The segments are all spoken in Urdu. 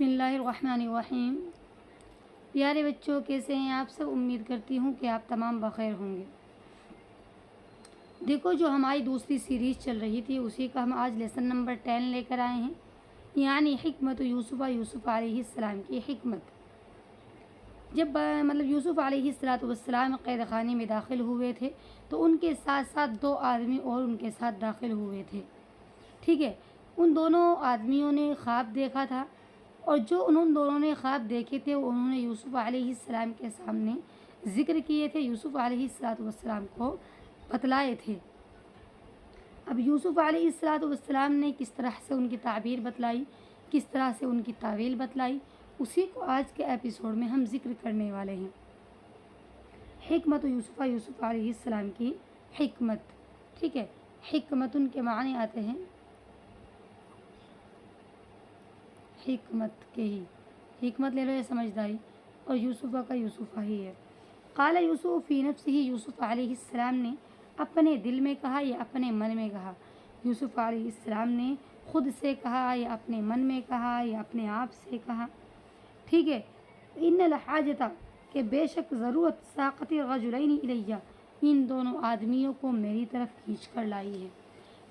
بسم اللہ الرحمن الرحیم۔ پیارے بچوں، کیسے ہیں آپ سب؟ امید کرتی ہوں کہ آپ تمام بخیر ہوں گے۔ دیکھو، جو ہماری دوسری سیریز چل رہی تھی اسی کا ہم آج لیسن نمبر 10 لے کر آئے ہیں، یعنی حکمت یوسف علیہ السلام کی حکمت۔ جب یوسف علیہ السلام قید خانے میں داخل ہوئے تھے تو ان کے ساتھ ساتھ 2 آدمی اور ان کے ساتھ داخل ہوئے تھے، ٹھیک ہے۔ ان دونوں آدمیوں نے خواب دیکھا تھا، اور جو ان دونوں نے خواب دیکھے تھے انہوں نے یوسف علیہ السلام کے سامنے ذکر کیے تھے، یوسف علیہ السلام کو بتلائے تھے۔ اب یوسف علیہ السلام نے کس طرح سے ان کی تعبیر بتلائی، کس طرح سے ان کی تعویل بتلائی، اسی کو آج کے ایپیسوڈ میں ہم ذکر کرنے والے ہیں۔ حکمت یوسف علیہ السلام کی حکمت، ٹھیک ہے۔ حکمت ان کے معنی آتے ہیں حکمت کے ہی، حکمت لے لو یا سمجھداری، اور یوسفہ کا یوسفہ ہی ہے۔ قال یوسف فی نفسہ، یوسف علیہ السلام نے اپنے دل میں کہا یا اپنے من میں کہا؟ یوسف علیہ السلام نے خود سے کہا یا اپنے من میں کہا یا اپنے آپ سے کہا، ٹھیک ہے۔ ان الحاجۃ، کہ بے شک ضرورت، ساقط الرجلین الیہ، ان دونوں آدمیوں کو میری طرف کھینچ کر لائی ہے۔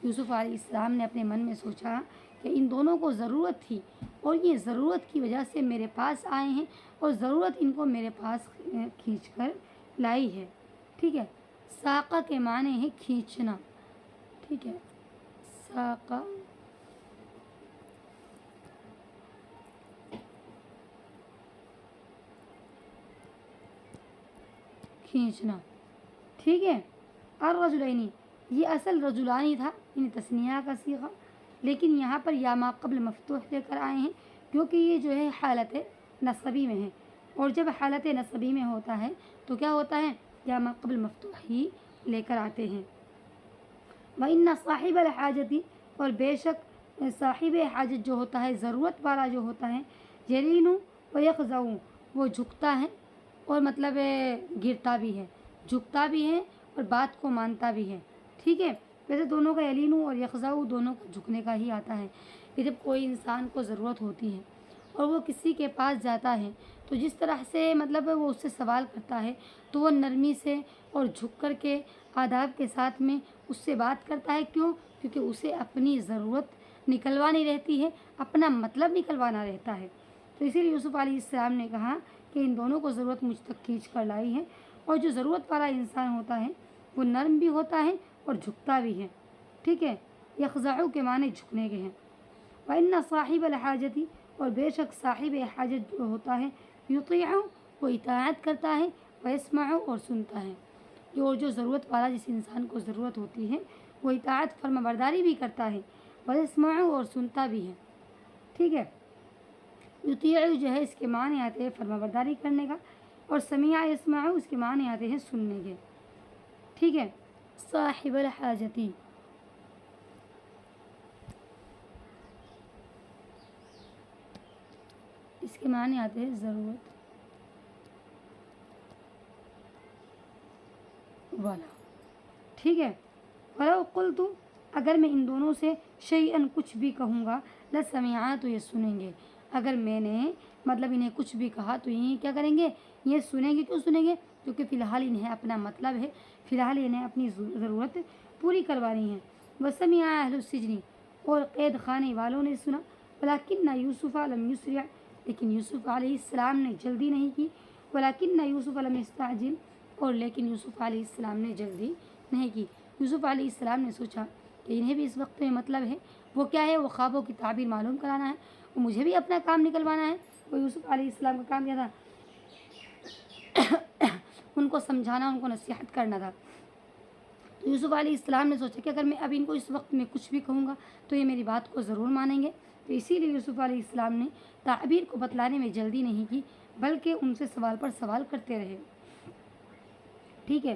یوسف علیہ السلام نے اپنے من میں سوچا کہ ان دونوں کو ضرورت تھی، اور یہ ضرورت کی وجہ سے میرے پاس آئے ہیں، اور ضرورت ان کو میرے پاس کھینچ کر لائی ہے، ٹھیک ہے۔ ساقہ کے معنی ہے کھینچنا، ٹھیک ہے۔ ساقہ کھینچنا، ٹھیک ہے۔ الرجلینی، یہ اصل رجلانی تھا، یعنی تثنیہ کا صیغہ، لیکن یہاں پر یا ما قبل مفتوح لے کر آئے ہیں، کیونکہ یہ جو ہے حالت نصبی میں ہے، اور جب حالت نصبی میں ہوتا ہے تو کیا ہوتا ہے؟ یا ما قبل مفتوح ہی لے کر آتے ہیں۔ وَإِنَّ صَاحِبَ الْحَاجَةِ، اور بے شک صاحب حاجت جو ہوتا ہے، ضرورت والا جو ہوتا ہے، یلین ویخضع، وہ جھکتا ہے اور گرتا بھی ہے، جھکتا بھی ہے اور بات کو مانتا بھی ہے، ٹھیک ہے۔ ویسے دونوں کا یلین اور یخضع دونوں کا جھکنے کا ہی آتا ہے، کہ جب کوئی انسان کو ضرورت ہوتی ہے اور وہ کسی کے پاس جاتا ہے تو جس طرح سے وہ اس سے سوال کرتا ہے تو وہ نرمی سے اور جھک کر کے آداب کے ساتھ میں اس سے بات کرتا ہے۔ کیوں؟ کیونکہ اسے اپنی ضرورت نکلوانی رہتی ہے، اپنا مطلب نکلوانا رہتا ہے۔ تو اسی لیے یوسف علیہ السلام نے کہا کہ ان دونوں کو ضرورت مجھ تک کھینچ کر لائی ہے، اور جو ضرورت والا انسان ہوتا ہے وہ نرم بھی ہوتا ہے اور جھکتا بھی ہے، ٹھیک ہے۔ یخضع کے معنی جھکنے کے ہیں۔ وَإِنَّ صَاحِبَ الْحَاجَةِ، اور بے شک صاحب حاجت جو ہوتا ہے، یطیع، وہ اطاعت کرتا ہے، ویسمع، اور سنتا ہے۔ جو ضرورت والا، جس انسان کو ضرورت ہوتی ہے، وہ اطاعت فرما برداری بھی کرتا ہے، ویسمع، اور سنتا بھی ہے، ٹھیک ہے۔ یطیع جو ہے اس کے معنی آتے ہیں فرما برداری کرنے کا، اور سمیع یسمع اس کے معنی آتے ہیں سننے کے، ٹھیک ہے۔ صاحب الحاجتی، اس کے معنی آتے ہیں ضرورت والا، ٹھیک ہے۔ وَلَوْ قُلْتُ، اگر میں ان دونوں سے شیئاً کچھ بھی کہوں گا، لَسَمِعَا، تو یہ سنیں گے۔ اگر میں نے انہیں کچھ بھی کہا تو یہ کیا کریں گے؟ یہ سنیں گے۔ کیوں سنیں گے؟ کیونکہ فی الحال انہیں اپنا مطلب ہے، فی الحال انہیں اپنی ضرورت پوری کروانی ہے۔ وَسَمِعَ أَهْلُ السِّجْنِ، اور قید خانے والوں نے سنا۔ وَلَكِنَّ يُوسُفَ لَمْ يُسْرِعْ، لیکن یوسف علیہ السلام نے جلدی نہیں کی۔ وَلَكِنَّ يُوسُفَ لَمْ يَسْتَعْجِلْ، اور لیکن یوسف علیہ السلام نے جلدی نہیں کی۔ یوسف علیہ السلام نے سوچا کہ انہیں بھی اس وقت میں مطلب ہے، وہ کیا ہے؟ وہ خوابوں کی تعبیر معلوم کرانا ہے، وہ مجھے بھی اپنا کام نکلوانا ہے۔ وہ یوسف علیہ السلام کا کام کیا تھا؟ ان کو سمجھانا، ان کو نصیحت کرنا تھا۔ تو یوسف علیہ السلام نے سوچا کہ اگر میں اب ان کو اس وقت میں کچھ بھی کہوں گا تو یہ میری بات کو ضرور مانیں گے۔ تو اسی لیے یوسف علیہ السلام نے تعبیر کو بتلانے میں جلدی نہیں کی، بلکہ ان سے سوال پر سوال کرتے رہے، ٹھیک ہے۔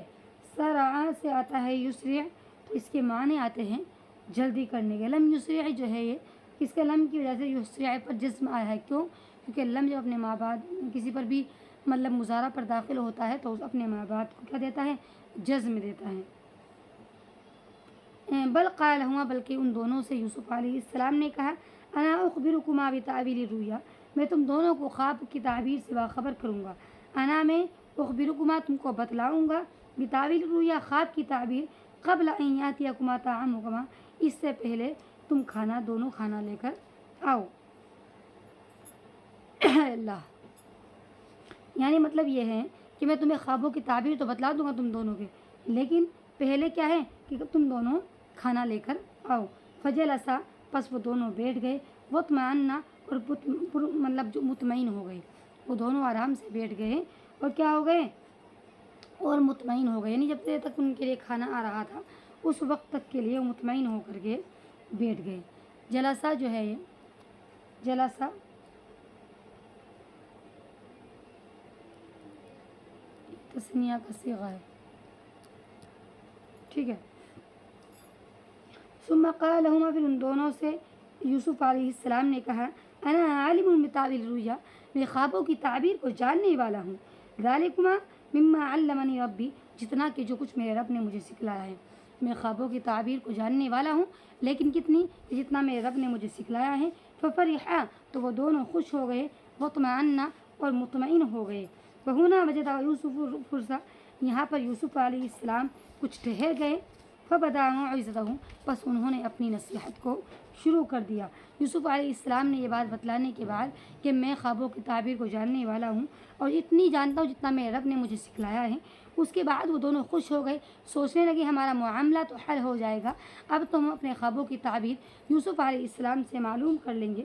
سرعا سے آتا ہے یسرع، تو اس کے معنی آتے ہیں جلدی کرنے کے۔ لم یسرع جو ہے، یہ اس کے لم کی وجہ سے یسرع پر جزم آیا ہے۔ کیوں؟ کیونکہ لم جب اپنے ماں بعد کسی پر بھی مضارع پر داخل ہوتا ہے تو اپنے ماں بعد کو کیا دیتا ہے؟ جزم دیتا ہے۔ بل قالہما، بلکہ ان دونوں سے یوسف علیہ السلام نے کہا، انا اخبرکما بتأویل الرؤیا، میں تم دونوں کو خواب کی تعبیر سے باخبر کروں گا. انا میں اخبرکما تم کو بتلاؤں گا بتاویل الرؤیا خواب کی تعبیر قبل ان یاتیکما طعامکما اس سے پہلے تم دونوں کھانا لے کر آؤ. اللہ یعنی مطلب یہ ہے کہ میں تمہیں خوابوں کی تعبیر تو بتلا دوں گا تم دونوں کے، لیکن پہلے کیا ہے کہ تم دونوں کھانا لے کر آؤ. فجلسا پس وہ دونوں بیٹھ گئے، واطمأنّا اور مطلب جو مطمئن ہو گئے. وہ دونوں آرام سے بیٹھ گئے اور کیا ہو گئے اور مطمئن ہو گئے، یعنی جب دیر تک ان کے لیے کھانا آ رہا تھا اس وقت تک کے لیے وہ مطمئن ہو کر کے بیٹھ گئے. جلسہ جو ہے یہ جلسہ تثنیہ کا صیغہ ہے، ٹھیک ہے. ثم قال لهما پھر ان دونوں سے یوسف علیہ السلام نے کہا انا عالم بتاویل الرؤیا میں خوابوں کی تعبیر کو جاننے والا ہوں. ذالکما مما علمنی ربی جتنا کہ جو کچھ میرے رب نے مجھے سکھلایا ہے. میں خوابوں کی تعبیر کو جاننے والا ہوں لیکن کتنی جتنا میرے رب نے مجھے سکھلایا ہے. ففرحا تو وہ دونوں خوش ہو گئے، واطمأنّا اور مطمئن ہو گئے. وہنا وجد یوسف فرصہ یہاں پر یوسف علیہ السلام کچھ ٹھہر گئے. فبدا موعظتہ پس انہوں نے اپنی نصیحت کو شروع کر دیا. یوسف علیہ السلام نے یہ بات بتلانے کے بعد کہ میں خوابوں کی تعبیر کو جاننے والا ہوں اور اتنی جانتا ہوں جتنا میرے رب نے مجھے سکھلایا ہے، اس کے بعد وہ دونوں خوش ہو گئے، سوچنے لگے ہمارا معاملہ تو حل ہو جائے گا، اب تو ہم اپنے خوابوں کی تعبیر یوسف علیہ السلام سے معلوم کر لیں گے.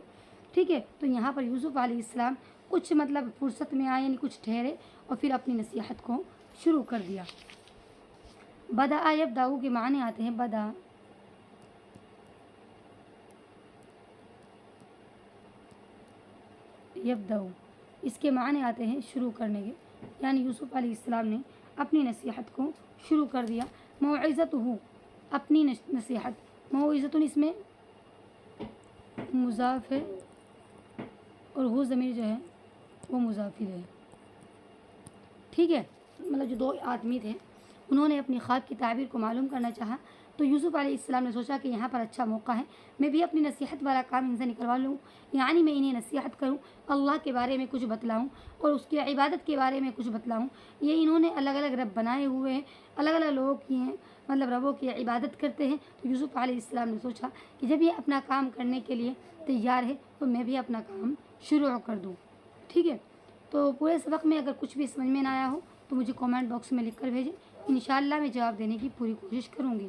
ٹھیک ہے، تو یہاں پر یوسف علیہ السلام کچھ مطلب فرصت میں آئے، یعنی کچھ ٹھہرے اور پھر اپنی نصیحت کو شروع کر دیا. بدا یبدأ کے معنی آتے ہیں بدا یبدأ، اس کے معنی آتے ہیں شروع کرنے کے، یعنی یوسف علیہ السلام نے اپنی نصیحت کو شروع کر دیا. موعظتہ اپنی نصیحت، موعظۃ اس میں مضاف ہے اور وہ ضمیر جو ہے وہ مضاف ہے. ٹھیک ہے، مطلب جو دو آدمی تھے انہوں نے اپنی خواب کی تعبیر کو معلوم کرنا چاہا تو یوسف علیہ السلام نے سوچا کہ یہاں پر اچھا موقع ہے، میں بھی اپنی نصیحت والا کام ان سے نکلوا لوں، یعنی میں انہیں نصیحت کروں، اللہ کے بارے میں کچھ بتلاؤں اور اس کی عبادت کے بارے میں کچھ بتلاؤں. یہ انہوں نے الگ الگ رب بنائے ہوئے ہیں، الگ الگ لوگوں کی ہیں، مطلب ربوں کی عبادت کرتے ہیں. تو یوسف علیہ السلام نے سوچا کہ جب یہ اپنا کام کرنے کے لیے تیار ہے تو میں بھی اپنا کام شروع کر دوں. ٹھیک ہے، تو پورے سبق میں اگر کچھ بھی سمجھ میں نہ آیا ہو تو مجھے کامنٹ باکس میں لکھ کر بھیجیں، انشاءاللہ میں جواب دینے کی پوری کوشش کروں گی.